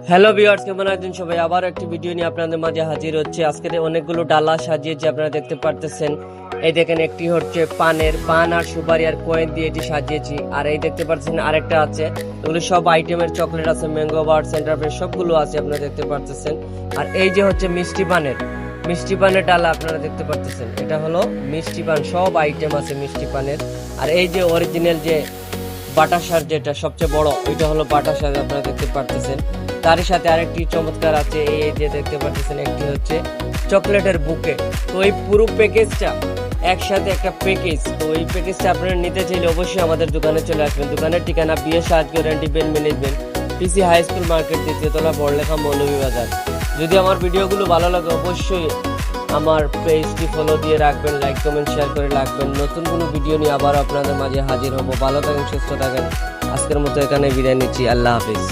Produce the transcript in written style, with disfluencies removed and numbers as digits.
Hello viewers, কেমন আছেন সবাই? আবার একটি ভিডিও নিয়ে আপনাদের মাঝে হাজির হচ্ছে। আজকে অনেকগুলো ডালা সাজিয়েছি, আপনারা দেখতে পারতেছেন। এই দেখেন, একটি হচ্ছে পান আর সুপারি আর কয়েন দিয়ে এটি সাজিয়েছি। আর এই দেখতে পাচ্ছেন আরেকটা আছে, এগুলো সব আইটেমের চকলেট আছে, ম্যাঙ্গো বার, সেন্টার ফ্রেশ সবগুলো আছে, আপনারা দেখতে পারতেছেন। আর এই যে হচ্ছে মিষ্টি পানের ডালা, আপনারা দেখতে পারতেছেন। এটা হলো মিষ্টি পান, সব আইটেম আছে মিষ্টি পানের। আর এই যে অরিজিনাল যে বাটাসার, যেটা সবচেয়ে বড়, ওইটা হলো বাটাসার, আপনারা দেখতে পারতেছেন। তার সাথে আরেকটি চমৎকার আছে, এই যে দেখতে পাচ্ছেন, একটি হচ্ছে চকলেটের বুকে। তো এই পুরো প্যাকেজটা একসাথে একটা প্যাকেজ। তো এই প্যাকেজটা আপনারা নিতে চাইলে অবশ্যই আমাদের দোকানে চলে আসবেন। দোকানের ঠিকানা BS guarantee bell management, PC high school market, দ্বিতীয়তলা, বড়লেখা, মৌলভীবাজার। যদি আমার ভিডিওগুলো ভালো লাগে অবশ্যই আমার পেজটি ফলো দিয়ে রাখবেন, লাইক কমেন্ট শেয়ার করে রাখবেন। নতুন কোনো ভিডিও নিয়ে আবার আপনাদের মাঝে হাজির হব। ভালো থাকেন, সুস্থ থাকেন। আজকের মতো এখানে বিদায় নিচ্ছি। আল্লাহ হাফিজ।